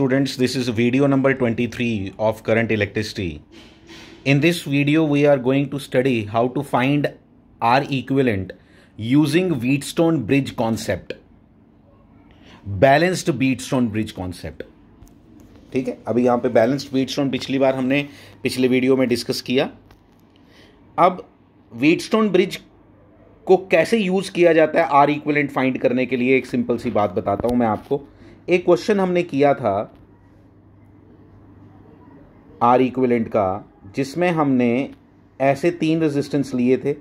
students, this is video number 23 of current electricity. In this video we are going to study how to find R equivalent using Wheatstone bridge concept, balanced Wheatstone bridge concept. ठीक है, अभी यहाँ पे balanced Wheatstone पिछली बार हमने पिछले video में discuss किया. अब व्हीटस्टोन ब्रिज को कैसे यूज किया जाता है आर इक्विवेलेंट फाइंड करने के लिए, एक सिंपल सी बात बताता हूं मैं आपको. एक क्वेश्चन हमने किया था आर इक्विवेलेंट का, जिसमें हमने ऐसे 3 रेजिस्टेंस लिए थे.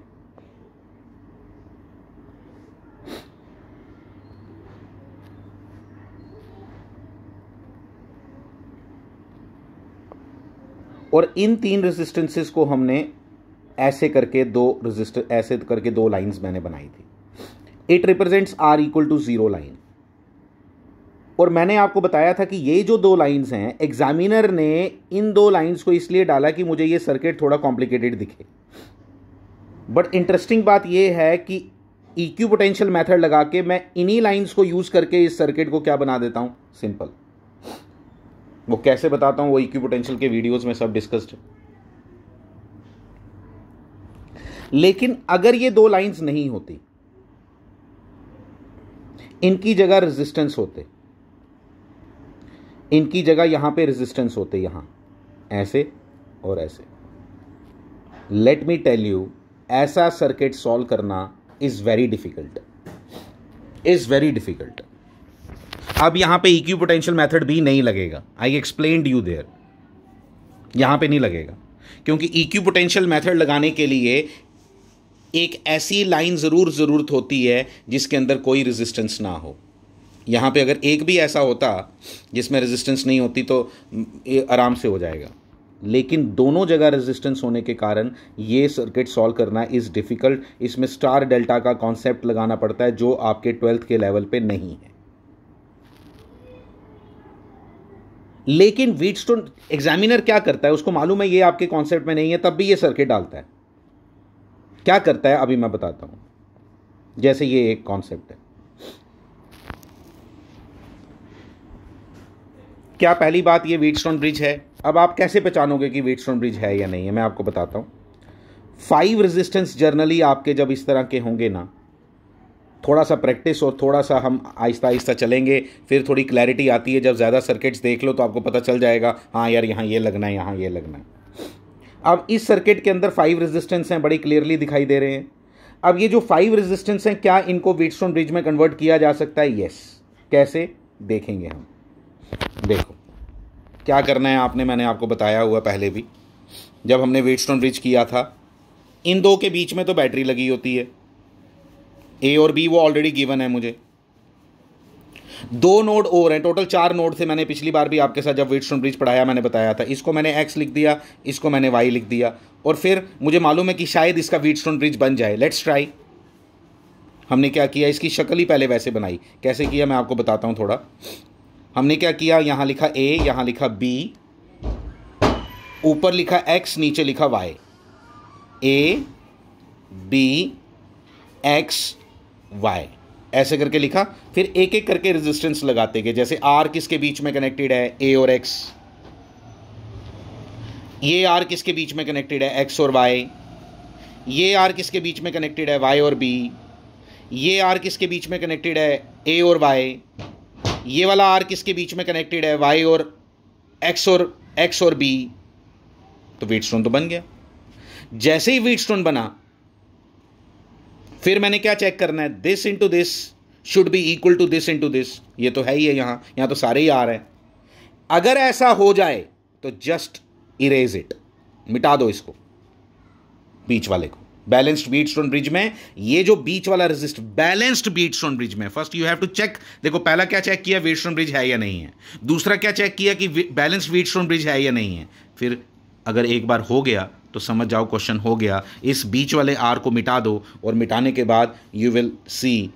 और इन 3 रेजिस्टेंसेस को हमने ऐसे करके दो लाइंस मैंने बनाई थी. It represents r equal to 0 line. और मैंने आपको बताया था कि ये जो 2 लाइंस हैं, एग्जामिनर ने इन 2 लाइंस को इसलिए डाला कि मुझे ये सर्किट थोड़ा कॉम्प्लिकेटेड दिखे. बट इंटरेस्टिंग बात ये है कि इक्यू पोटेंशियल मेथड लगा के मैं इन्हीं लाइंस को यूज करके इस सर्किट को क्या बना देता हूं, सिंपल. वो कैसे बताता हूं, वो इक्यू पोटेंशियल के वीडियोस में सब डिस्कस्ड है. लेकिन अगर ये 2 लाइंस नहीं होती, इनकी जगह रेजिस्टेंस होते, इनकी जगह यहां पे रेजिस्टेंस होते, यहां ऐसे और ऐसे, लेट मी टेल यू, ऐसा सर्किट सॉल्व करना इज वेरी डिफिकल्ट. अब यहां पे इक्यू पोटेंशियल मेथड भी नहीं लगेगा. आई एक्सप्लेन्ड यू देयर. यहां पे नहीं लगेगा क्योंकि इक्यू पोटेंशियल मेथड लगाने के लिए एक ऐसी लाइन जरूरत होती है जिसके अंदर कोई रेजिस्टेंस ना हो. यहां पे अगर एक भी ऐसा होता जिसमें रेजिस्टेंस नहीं होती तो आराम से हो जाएगा. लेकिन दोनों जगह रेजिस्टेंस होने के कारण ये सर्किट सॉल्व करना इज डिफिकल्ट. इसमें स्टार डेल्टा का कॉन्सेप्ट लगाना पड़ता है जो आपके 12th के लेवल पे नहीं है. लेकिन व्हीटस्टोन एग्जामिनर क्या करता है, उसको मालूम है ये आपके कॉन्सेप्ट में नहीं है, तब भी ये सर्किट डालता है. क्या करता है अभी मैं बताता हूं. जैसे ये एक कॉन्सेप्ट है. क्या पहली बात, ये व्हीटस्टोन ब्रिज है. अब आप कैसे पहचानोगे कि व्हीटस्टोन ब्रिज है या नहीं है, मैं आपको बताता हूं. 5 रेजिस्टेंस जर्नली आपके जब इस तरह के होंगे ना, थोड़ा सा प्रैक्टिस और थोड़ा सा हम आहिस्ता आहिस्ता चलेंगे, फिर थोड़ी क्लैरिटी आती है. जब ज़्यादा सर्किट्स देख लो तो आपको पता चल जाएगा, हाँ यार यहाँ ये लगना है, यहाँ ये लगना है. अब इस सर्किट के अंदर 5 रेजिस्टेंस हैं, बड़ी क्लियरली दिखाई दे रहे हैं. अब ये जो 5 रेजिस्टेंस हैं, क्या इनको व्हीटस्टोन ब्रिज में कन्वर्ट किया जा सकता है? यस. कैसे देखेंगे हम. देखो क्या करना है आपने, मैंने आपको बताया हुआ पहले भी, जब हमने व्हीटस्टोन ब्रिज किया था, इन 2 के बीच में तो बैटरी लगी होती है, ए और बी वो ऑलरेडी गिवन है मुझे. 2 नोड और हैं, टोटल 4 नोड थे. मैंने पिछली बार भी आपके साथ जब व्हीटस्टोन ब्रिज पढ़ाया मैंने बताया था, इसको मैंने एक्स लिख दिया, इसको मैंने वाई लिख दिया, और फिर मुझे मालूम है कि शायद इसका व्हीटस्टोन ब्रिज बन जाए. Let's try. हमने क्या किया, इसकी शक्ल ही पहले वैसे बनाई. कैसे किया मैं आपको बताता हूं थोड़ा. हमने क्या किया, यहां लिखा ए, यहां लिखा बी, ऊपर लिखा एक्स, नीचे लिखा y. A b x y ऐसे करके लिखा. फिर एक एक करके रेजिस्टेंस लगाते गए. जैसे आर किसके बीच में कनेक्टेड है, ए और एक्स. ये आर किसके बीच में कनेक्टेड है, एक्स और वाई. ये आर किसके बीच में कनेक्टेड है, वाई और बी. ये आर किसके बीच में कनेक्टेड है, ए और वाई. ये वाला आर किसके बीच में कनेक्टेड है, वाई और एक्स और बी. तो व्हीटस्टोन तो बन गया. जैसे ही व्हीटस्टोन बना, फिर मैंने क्या चेक करना है, this into this should be equal to this into this. ये तो है ही है, यहां तो सारे ही आ रहे हैं. अगर ऐसा हो जाए तो जस्ट इरेज इट, मिटा दो इसको, बीच वाले को. बैलेंस्ड व्हीटस्टोन ब्रिज में ये जो बीच वाला रेजिस्ट, बैलेंस्ड व्हीटस्टोन ब्रिज में first you have to check. देखो पहला क्या चेक किया, व्हीटस्टोन ब्रिज है या नहीं है. दूसरा क्या चेक किया कि बैलेंस्ड व्हीटस्टोन ब्रिज है या नहीं है. फिर अगर एक बार हो गया तो समझ जाओ क्वेश्चन हो गया. इस बीच वाले आर को मिटा दो, और मिटाने के बाद यू विल सी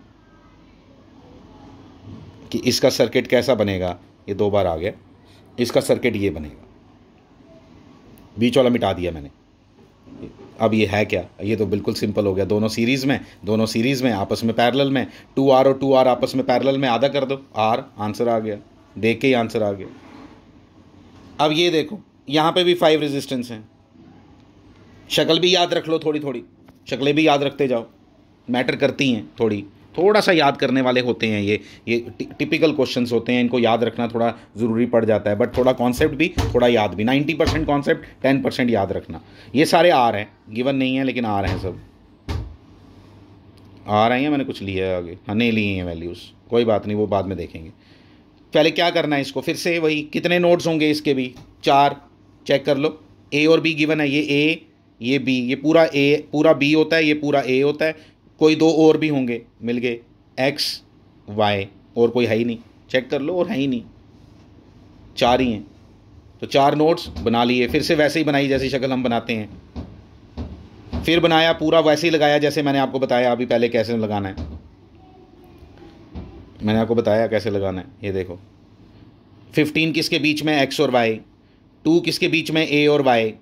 कि इसका सर्किट कैसा बनेगा. ये 2 बार आ गया. इसका सर्किट ये बनेगा. बीच वाला मिटा दिया मैंने. अब ये है क्या, ये तो बिल्कुल सिंपल हो गया. दोनों सीरीज़ में आपस में पैरेलल में, 2R और 2R आपस में पैरेलल में, आधा कर दो R, आंसर आ गया. देख के ही आंसर आ गया. अब ये देखो यहाँ पे भी 5 रेजिस्टेंस हैं। शक्ल भी याद रख लो, थोड़ी थोड़ी शक्लें भी याद रखते जाओ, मैटर करती हैं, थोड़ा सा याद करने वाले होते हैं ये टिपिकल क्वेश्चंस होते हैं, इनको याद रखना थोड़ा ज़रूरी पड़ जाता है, बट थोड़ा कॉन्सेप्ट भी थोड़ा याद भी। 90% कॉन्सेप्ट, 10% याद रखना। ये सारे आ रहे हैं, गिवन नहीं है लेकिन आ रहे हैं, सब आ रहे हैं। मैंने कुछ लिया है आगे, हाँ नहीं लिए हैं वैल्यूज़, कोई बात नहीं, वो बाद में देखेंगे। पहले क्या करना है, इसको फिर से वही, कितने नोड्स होंगे इसके भी, 4। चेक कर लो, ए और बी गिवन है, ये ए ये बी, ये पूरा ए पूरा बी होता है, ये पूरा ए होता है। कोई 2 और भी होंगे, मिल गए, एक्स वाई, और कोई है ही नहीं। चेक कर लो, और है ही नहीं, 4 ही हैं। तो 4 नोड्स बना लिए। फिर से वैसे ही बनाई जैसी शक्ल हम बनाते हैं, फिर बनाया पूरा वैसे ही लगाया जैसे मैंने आपको बताया अभी पहले कैसे लगाना है। मैंने आपको बताया कैसे लगाना है, ये देखो 15 किसके बीच में, एक्स और वाई। 2 किसके बीच में, ए और वाई।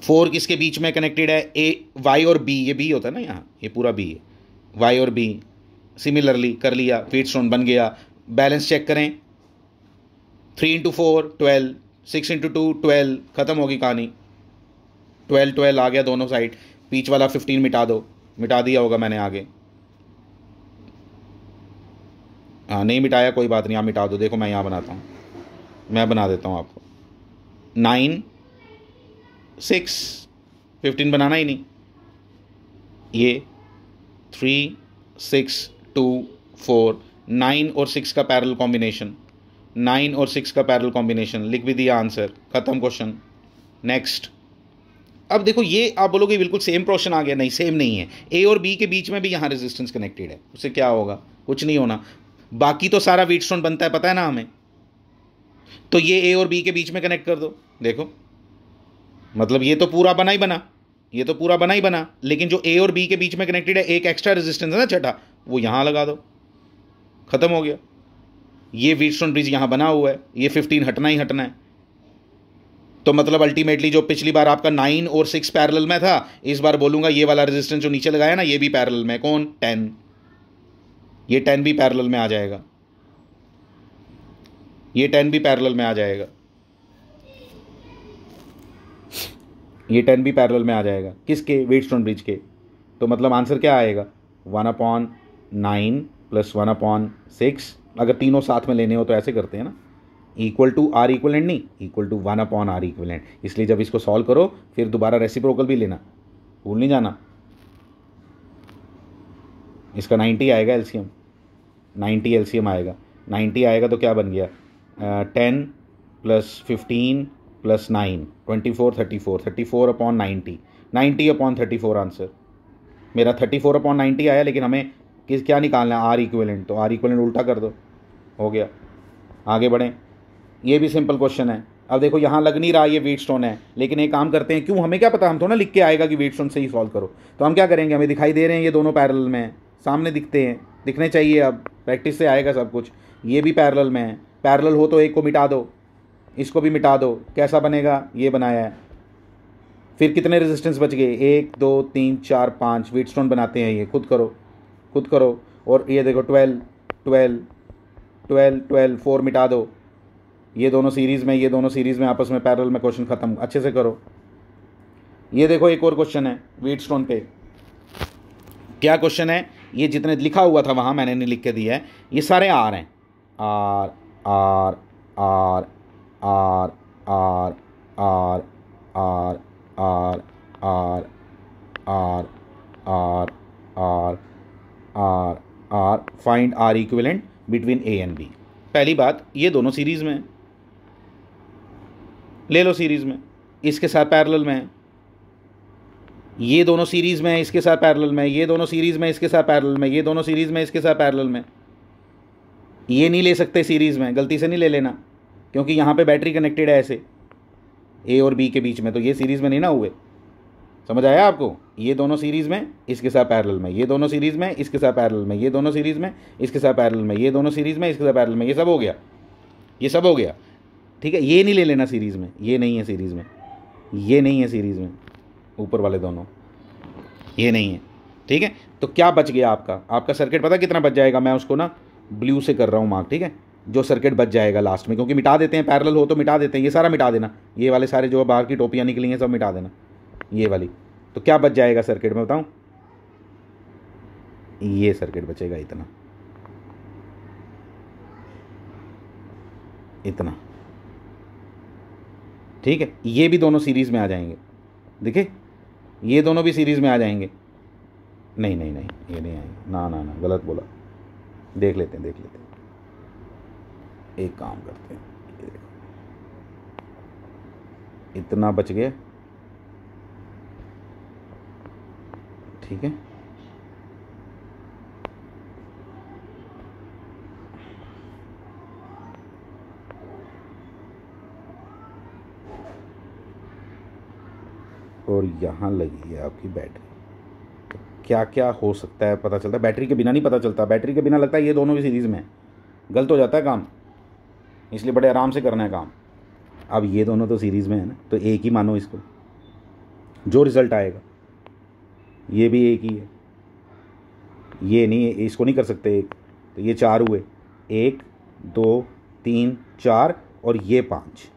4 किसके बीच में कनेक्टेड है, ए वाई और बी, ये बी होता है ना यहाँ, ये पूरा बी है, वाई और बी। सिमिलरली कर लिया, व्हीटस्टोन बन गया। बैलेंस चेक करें, 3 × 4 12, 6 × 2 12, ख़त्म होगी कहानी। 12 12 आ गया दोनों साइड। बीच वाला 15 मिटा दो, मिटा दिया होगा मैंने आगे, हाँ नहीं मिटाया कोई बात नहीं, आप मिटा दो। देखो मैं यहाँ बनाता हूँ, मैं बना देता हूँ आपको। 9 6 15 बनाना ही नहीं, ये 3 6 2 4 9 और 6 का पैरेलल कॉम्बिनेशन, 9 और 6 का पैरेलल कॉम्बिनेशन, लिख भी दिया आंसर, ख़त्म क्वेश्चन। नेक्स्ट। अब देखो ये आप बोलोगे बिल्कुल सेम क्वेश्चन आ गया, नहीं सेम नहीं है। ए और बी के बीच में भी यहाँ रेजिस्टेंस कनेक्टेड है, उससे क्या होगा, कुछ नहीं होना। बाकी तो सारा व्हीटस्टोन बनता है, पता है ना हमें। तो ये ए और बी के बीच में कनेक्ट कर दो, देखो मतलब ये तो पूरा बना ही बना, ये तो पूरा बना ही बना, लेकिन जो ए और बी के बीच में कनेक्टेड है, एक एक्स्ट्रा रेजिस्टेंस है ना छठा, वो यहाँ लगा दो, खत्म हो गया। ये व्हीटस्टोन ब्रिज यहाँ बना हुआ है, ये 15 हटना ही हटना है। तो मतलब अल्टीमेटली जो पिछली बार आपका 9 और 6 पैरेलल में था, इस बार बोलूंगा ये वाला रेजिस्टेंस जो नीचे लगाया ना, ये भी पैरेलल में। कौन, 10, ये 10 भी पैरेलल में आ जाएगा, ये 10 भी पैरेलल में आ जाएगा, ये 10 भी पैरेलल में आ जाएगा। किसके, व्हीटस्टोन ब्रिज के। तो मतलब आंसर क्या आएगा, 1/9 + 1/6। अगर तीनों साथ में लेने हो तो ऐसे करते हैं ना, इक्वल टू आर इक्वलेंट, नहीं इक्वल टू 1/r इक्वलेंट। इसलिए जब इसको सॉल्व करो फिर दोबारा रेसिप्रोकल भी लेना, भूल नहीं जाना। इसका 90 आएगा एलसीएम, 90 एलसीएम आएगा। 90 आएगा तो क्या बन गया, 10 + 15 + 9 24 34 34/90, 90/34 आंसर मेरा 34/90 आया। लेकिन हमें क्या निकालना है, आर इक्वलेंट। तो आर इक्वलेंट उल्टा कर दो, हो गया। आगे बढ़ें, ये भी सिंपल क्वेश्चन है। अब देखो यहाँ लग नहीं रहा ये व्हीटस्टोन है, लेकिन एक काम करते हैं, क्यों हमें क्या पता, हम थोड़ा लिख के आएगा कि व्हीटस्टोन से ही सॉल्व करो। तो हम क्या करेंगे, हमें दिखाई दे रहे हैं ये दोनों पैरेलल में हैं, सामने दिखते हैं, दिखने चाहिए। अब प्रैक्टिस से आएगा सब कुछ। ये भी पैरेलल में है, पैरेलल हो तो एक को मिटा दो, इसको भी मिटा दो, कैसा बनेगा, ये बनाया है। फिर कितने रेजिस्टेंस बच गए, 1 2 3 4 5 व्हीटस्टोन बनाते हैं ये, खुद करो खुद करो। और ये देखो 12 12 12 12 4 मिटा दो, ये दोनों सीरीज़ में, ये दोनों सीरीज़ में आपस में पैरेलल में, क्वेश्चन ख़त्म, अच्छे से करो। ये देखो एक और क्वेश्चन है व्हीटस्टोन पे। क्या क्वेश्चन है, ये जितने लिखा हुआ था वहाँ मैंने नहीं लिख के दिया है, ये सारे आर हैं, R R R R R R R R R R R R R R. Find R equivalent between A and B. पहली बात, ये दोनों सीरीज़ में ले लो, सीरीज़ में इसके साथ पैरेलल में है, ये दोनों सीरीज़ में है इसके साथ पैरेलल में, ये दोनों सीरीज़ में इसके साथ पैरेलल में, ये दोनों सीरीज़ में इसके साथ पैरेलल में। ये नहीं ले सकते सीरीज़ में, गलती से नहीं ले लेना, क्योंकि यहाँ पे बैटरी कनेक्टेड है ऐसे ए और बी के बीच में, तो ये सीरीज़ में नहीं ना हुए। समझ आया आपको, ये दोनों सीरीज़ में इसके साथ पैरेलल में, ये दोनों सीरीज़ में इसके साथ पैरेलल में, ये दोनों सीरीज़ में इसके साथ पैरेलल में, ये दोनों सीरीज़ में इसके साथ पैरेलल में, ये सब हो गया, ये सब हो गया। ठीक है, ये नहीं ले लेना सीरीज़ में, ये नहीं है सीरीज़ में, ये नहीं है सीरीज़ में, ऊपर वाले दोनों ये नहीं है। ठीक है, तो क्या बच गया आपका, आपका सर्किट पता कितना बच जाएगा, मैं उसको ना ब्लू से कर रहा हूँ मार्क। ठीक है, जो सर्किट बच जाएगा लास्ट में, क्योंकि मिटा देते हैं, पैरेलल हो तो मिटा देते हैं, ये सारा मिटा देना, ये वाले सारे जो बाहर की टोपियाँ निकली हैं सब मिटा देना, ये वाली। तो क्या बच जाएगा सर्किट में बताऊँ, ये सर्किट बचेगा इतना, इतना, ठीक है। ये भी दोनों सीरीज़ में आ जाएंगे, देखिए ये दोनों भी सीरीज़ में आ जाएंगे। नहीं नहीं नहीं, ये नहीं आएंगे, ना ना ना, गलत बोला, देख लेते हैं, देख लेते हैं, एक काम करते हैं, ये देखो इतना बच गया, ठीक है। और यहाँ लगी है आपकी बैटरी। तो क्या क्या हो सकता है पता चलता है, बैटरी के बिना नहीं पता चलता, बैटरी के बिना लगता है ये दोनों भी सीरीज़ में है, गलत हो जाता है काम, इसलिए बड़े आराम से करना है काम। अब ये दोनों तो सीरीज़ में है ना, तो एक ही मानो इसको, जो रिज़ल्ट आएगा ये भी एक ही है, ये नहीं है, इसको नहीं कर सकते एक, तो ये 4 हुए, 1 2 3 4 और ये 5।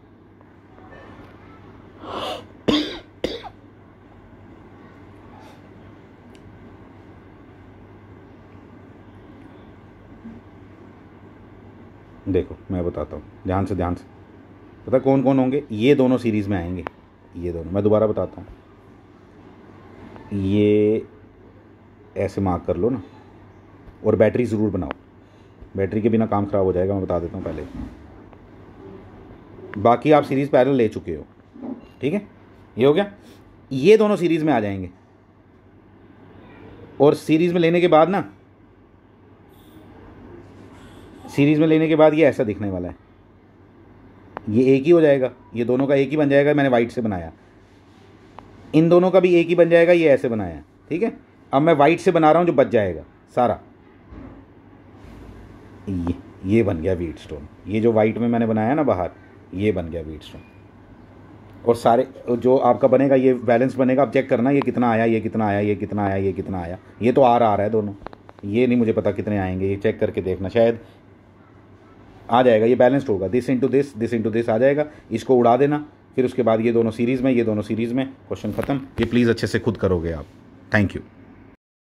देखो मैं बताता हूँ ध्यान से, ध्यान से, पता कौन कौन होंगे, ये दोनों सीरीज़ में आएंगे, ये दोनों, मैं दोबारा बताता हूँ, ये ऐसे मार्क कर लो ना, और बैटरी ज़रूर बनाओ, बैटरी के बिना काम ख़राब हो जाएगा, मैं बता देता हूँ पहले। बाकी आप सीरीज़ पैरेलल ले चुके हो, ठीक है, ये हो गया। ये दोनों सीरीज़ में आ जाएंगे, और सीरीज़ में लेने के बाद ना, सीरीज़ में लेने के बाद ये ऐसा दिखने वाला है, ये एक ही हो जाएगा, ये दोनों का एक ही बन जाएगा, मैंने वाइट से बनाया, इन दोनों का भी एक ही बन जाएगा, ये ऐसे बनाया, ठीक है। अब मैं वाइट से बना रहा हूँ, जो बच जाएगा सारा, ये बन गया व्हीट स्टोन, ये जो वाइट में मैंने बनाया ना बाहर, ये बन गया व्हीट स्टोन। और सारे जो आपका बनेगा ये बैलेंस बनेगा, आप चेक करना ये कितना आया, ये कितना आया, ये कितना आया, ये कितना आया, ये तो आ रहा है दोनों, ये नहीं मुझे पता कितने आएंगे, ये चेक करके देखना, शायद आ जाएगा, ये बैलेंस्ड होगा, दिस इंटू दिस आ जाएगा, इसको उड़ा देना, फिर उसके बाद ये दोनों सीरीज़ में, ये दोनों सीरीज़ में, क्वेश्चन ख़त्म। ये प्लीज़ अच्छे से खुद करोगे आप। Thank you.